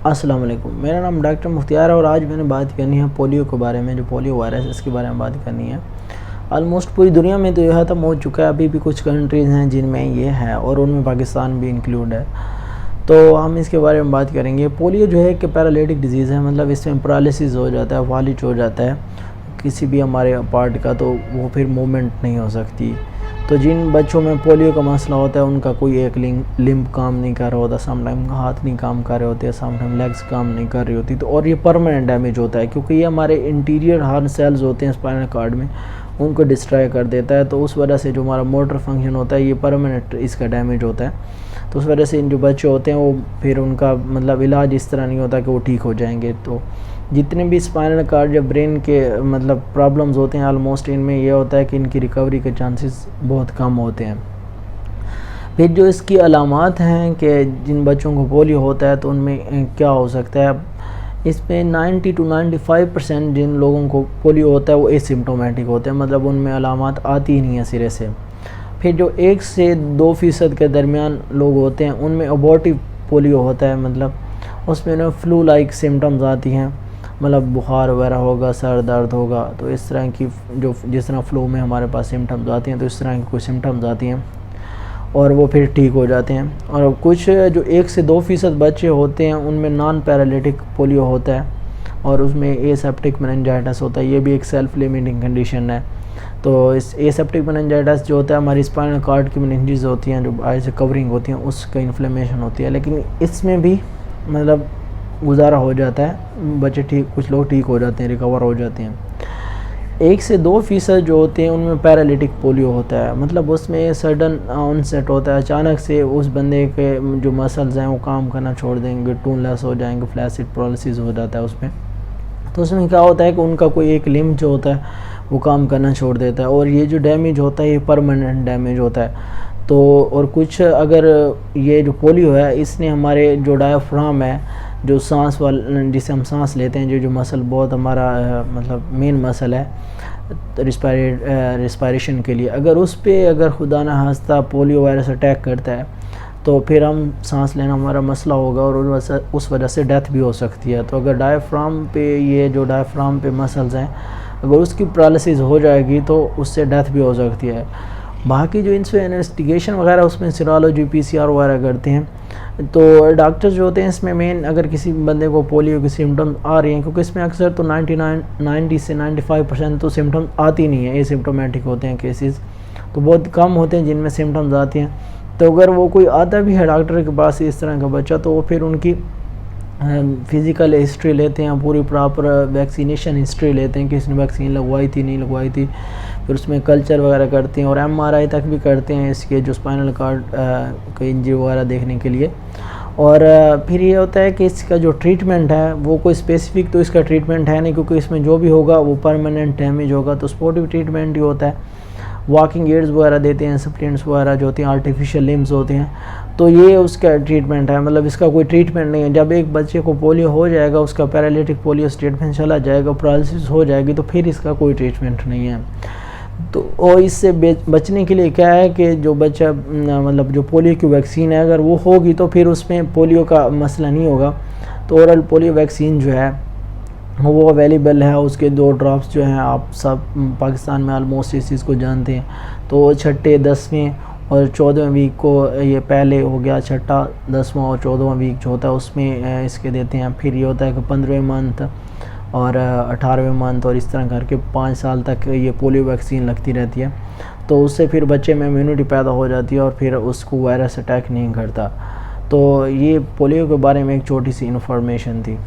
अस्सलाम वालेकुम। मेरा नाम डॉक्टर मुख्तियार है और आज मैंने बात करनी है पोलियो के बारे में, जो पोलियो वायरस इसके बारे में बात करनी है। ऑलमोस्ट पूरी दुनिया में तो यह ख़त्म हो चुका है, अभी भी कुछ कंट्रीज़ हैं जिनमें ये है और उनमें पाकिस्तान भी इंक्लूड है। तो हम इसके बारे में बात करेंगे। पोलियो जो है कि पैरालिटिक डिजीज़ है, मतलब इसमें पैरालिसिस हो जाता है, फालिज हो जाता है किसी भी हमारे पार्ट का, तो वो फिर मूवमेंट नहीं हो सकती। तो जिन बच्चों में पोलियो का मसला होता है उनका कोई एक लिम्ब काम नहीं कर रहा होता, समटाइम हाथ नहीं काम कर रहे होते, समटाइम लेग्स काम नहीं कर रही होती, तो और ये परमानेंट डैमेज होता है क्योंकि ये हमारे इंटीरियर हार्ट सेल्स होते हैं स्पाइनल कॉर्ड में, उनको डिस्ट्रॉय कर देता है। तो उस वजह से जो हमारा मोटर फंक्शन होता है ये परमानेंट इसका डैमेज होता है। तो उस वजह से इन जो बच्चे होते हैं वो फिर उनका मतलब इलाज इस तरह नहीं होता कि वो ठीक हो जाएंगे। तो जितने भी स्पाइनल कॉर्ड या ब्रेन के मतलब प्रॉब्लम्स होते हैं ऑलमोस्ट इनमें यह होता है कि इनकी रिकवरी के चांसेस बहुत कम होते हैं। फिर जो इसकी अलामात हैं कि जिन बच्चों को पोलियो होता है तो उनमें क्या हो सकता है, इसमें 90 to 95% जिन लोगों को पोलियो होता है वो एसिम्प्टोमेटिक होते हैं, मतलब उनमें अलामात आती ही नहीं है सिरे से। फिर जो 1 से 2% के दरमियान लोग होते हैं उनमें अबॉर्टिव पोलियो होता है, मतलब उसमें ना फ्लू लाइक सिम्टम्स आती हैं, मतलब बुखार वगैरह होगा, सर दर्द होगा, तो इस तरह की जो जिस तरह फ्लू में हमारे पास सिम्टम्स आती हैं तो इस तरह की कुछ सिम्टम्स आती हैं और वो फिर ठीक हो जाते हैं। और कुछ जो 1 से 2% बच्चे होते हैं उनमें नॉन पैरालिटिक पोलियो होता है और उसमें एसेप्टिक मेनिंजाइटिस होता है, ये भी एक सेल्फ लिमिटिंग कंडीशन है। तो इस एसेप्टिक मेनिंजाइटिस जो होता है हमारी स्पाइनल कॉर्ड की मेनिंजेस होती हैं जो आई से कवरिंग होती हैं उसका इन्फ्लेमेशन होती है, लेकिन इसमें भी मतलब गुजारा हो जाता है, बच्चे ठीक, कुछ लोग ठीक हो जाते हैं, रिकवर हो जाते हैं। 1 से 2% जो होते हैं उनमें पैरालिटिक पोलियो होता है, मतलब उसमें सडन ऑनसेट होता है, अचानक से उस बंदे के जो मसल्स हैं वो काम करना छोड़ देंगे, टूनलेस हो जाएंगे, फ्लैसिड पैरालिसिस हो जाता है उसमें। तो उसमें क्या होता है कि उनका कोई एक लिम्ब जो होता है वो काम करना छोड़ देता है और ये जो डैमेज होता है ये परमानेंट डैमेज होता है। तो और कुछ अगर ये जो पोलियो है इसने हमारे जो डायफ्राम है, जो सांस वाल जिसे हम सांस लेते हैं, जो मसल बहुत हमारा मतलब मेन मसल है रिस्पायरेशन के लिए, अगर उस पर अगर खुदा न खास्ता पोलियो वायरस अटैक करता है तो फिर हम सांस लेना हमारा मसला होगा और उस वजह से डेथ भी हो सकती है। तो अगर डायफ्राम पे ये जो डायफ्राम पे मसल्स हैं अगर उसकी पैरालिसिस हो जाएगी तो उससे डेथ भी हो सकती है। बाकी जो इनसे इन्वेस्टिगेशन वगैरह उसमें सीरोलॉजी PCR वगैरह करते हैं। तो डॉक्टर्स जो होते हैं इसमें मेन अगर किसी बंदे को पोलियो की सिम्टम्स आ रही हैं, क्योंकि इसमें अक्सर तो 90 से 95% तो सिम्टम्स आती नहीं है, एसिम्प्टोमेटिक होते हैं केसेस, तो बहुत कम होते हैं जिनमें सिम्टम्स आती हैं। तो अगर वो कोई आता भी है डॉक्टर के पास इस तरह का बच्चा तो वो फिर उनकी फ़िज़िकल हिस्ट्री लेते हैं, पूरी प्रॉपर वैक्सीनेशन हिस्ट्री लेते हैं कि इसने वैक्सीन लगवाई थी नहीं लगवाई थी, फिर उसमें कल्चर वगैरह करते हैं और MRI तक भी करते हैं इसके जो स्पाइनल कॉर्ड का इंजरी वगैरह देखने के लिए। और फिर ये होता है कि इसका जो ट्रीटमेंट है वो कोई स्पेसिफिक तो इसका ट्रीटमेंट है नहीं, क्योंकि इसमें जो भी होगा वो परमानेंट डैमेज होगा, तो स्पोर्टिव ट्रीटमेंट ही होता है। वॉकिंग एड्स वगैरह देते हैं, सप्लीमेंट्स वगैरह जो होती हैं, आर्टिफिशियल लिम्स होते हैं, तो ये उसका ट्रीटमेंट है, मतलब इसका कोई ट्रीटमेंट नहीं है। जब एक बच्चे को पोलियो हो जाएगा, उसका पैरालिटिक पोलियो स्टेटमेंट चला जाएगा, पैरालिसिस हो जाएगी, तो फिर इसका कोई ट्रीटमेंट नहीं है। तो और इससे बचने के लिए क्या है कि जो बच्चा मतलब जो पोलियो की वैक्सीन है अगर वो होगी तो फिर उसमें पोलियो का मसला नहीं होगा। तो ओरल पोलियो वैक्सीन जो है वो अवेलेबल है, उसके 2 ड्रॉप्स जो हैं आप सब पाकिस्तान में ऑलमोस्ट इस चीज़ को जानते हैं। तो छठे 10वें और 14वें वीक को ये पहले हो गया, छठा 10वां और 14वां वीक जो होता है उसमें इसके देते हैं। फिर ये होता है कि 15वें मंथ और 18वें मंथ और इस तरह करके 5 साल तक ये पोलियो वैक्सीन लगती रहती है। तो उससे फिर बच्चे में इम्यूनिटी पैदा हो जाती है और फिर उसको वायरस अटैक नहीं करता। तो ये पोलियो के बारे में एक छोटी सी इन्फॉर्मेशन थी।